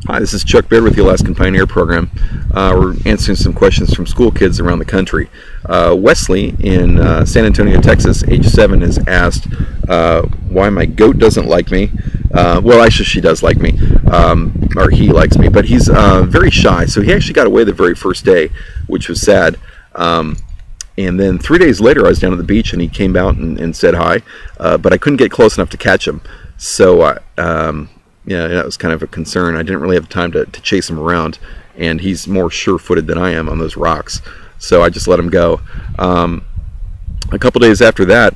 Hi, this is Chuck Baird with the Alaskan Pioneer Program. We're answering some questions from school kids around the country. Wesley in San Antonio, Texas, age 7, has asked why my goat doesn't like me. Well, actually, she does like me, or he likes me, but he's very shy. So he actually got away the very first day, which was sad. And then 3 days later, I was down at the beach, and he came out and said hi, but I couldn't get close enough to catch him. So yeah, that was kind of a concern. I didn't really have time to chase him around, and he's more sure-footed than I am on those rocks, so I just let him go. A couple days after that,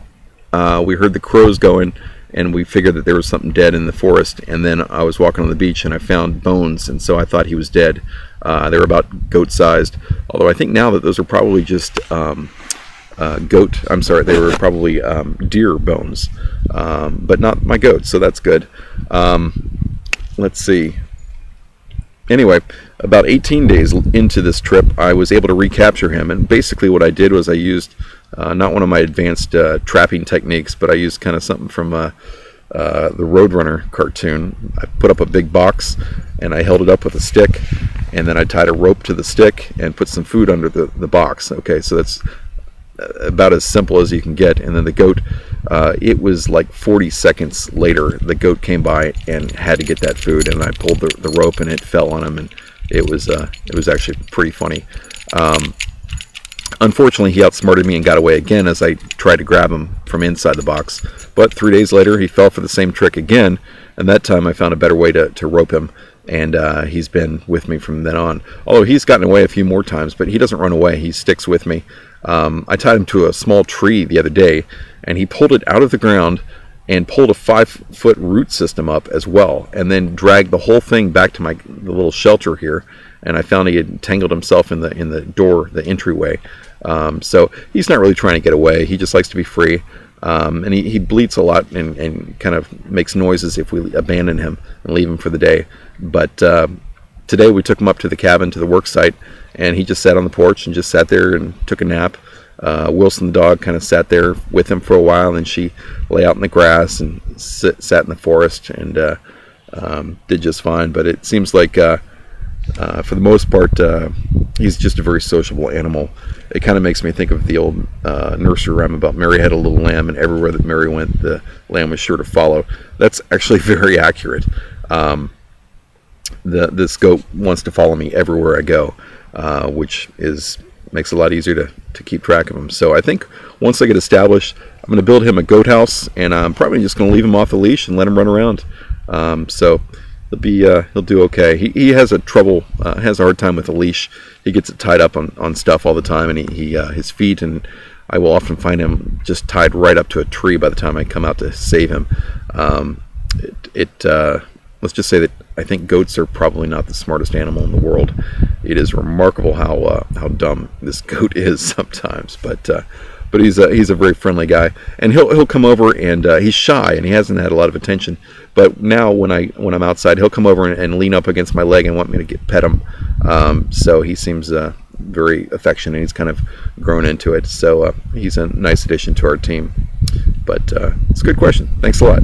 we heard the crows going, and we figured that there was something dead in the forest, and then I was walking on the beach, and I found bones, and so I thought he was dead. They were about goat-sized, although I think now that those are probably just they were probably deer bones, but not my goat, so that's good. Let's see. Anyway, about 18 days into this trip, I was able to recapture him, and basically what I did was I used not one of my advanced trapping techniques, but I used kind of something from the Roadrunner cartoon. I put up a big box, and I held it up with a stick, and then I tied a rope to the stick and put some food under the box. Okay, so that's about as simple as you can get. And then the goat, it was like 40 seconds later, the goat came by and had to get that food, and I pulled the rope and it fell on him, and it was actually pretty funny. Unfortunately, he outsmarted me and got away again as I tried to grab him from inside the box, but 3 days later he fell for the same trick again, and that time I found a better way to rope him, and he's been with me from then on. Although he's gotten away a few more times, but he doesn't run away, he sticks with me. I tied him to a small tree the other day, and he pulled it out of the ground and pulled a 5-foot root system up as well, and then dragged the whole thing back to the little shelter here, and I found he had tangled himself in the door, the entryway. So he's not really trying to get away, he just likes to be free. And he bleats a lot and kind of makes noises if we abandon him and leave him for the day. But today we took him up to the cabin, to the work site, and he just sat on the porch and just sat there and took a nap. Wilson the dog kind of sat there with him for a while, and she lay out in the grass and sat in the forest and did just fine. But it seems like for the most part he's just a very sociable animal. It kind of makes me think of the old nursery rhyme about Mary had a little lamb, and everywhere that Mary went, the lamb was sure to follow. That's actually very accurate. This goat wants to follow me everywhere I go, which makes it a lot easier to keep track of him. So I think once I get established, I'm going to build him a goat house, and I'm probably just going to leave him off the leash and let him run around. So he'll do okay. He has a hard time with a leash. He gets it tied up on stuff all the time, and his feet, and I will often find him just tied right up to a tree by the time I come out to save him. Let's just say that I think goats are probably not the smartest animal in the world. It is remarkable how dumb this goat is sometimes, but he's a very friendly guy, and he'll come over, and he's shy and he hasn't had a lot of attention. But now when I'm outside, he'll come over and lean up against my leg and want me to pet him. So he seems very affectionate. He's kind of grown into it. So he's a nice addition to our team. But it's a good question. Thanks a lot.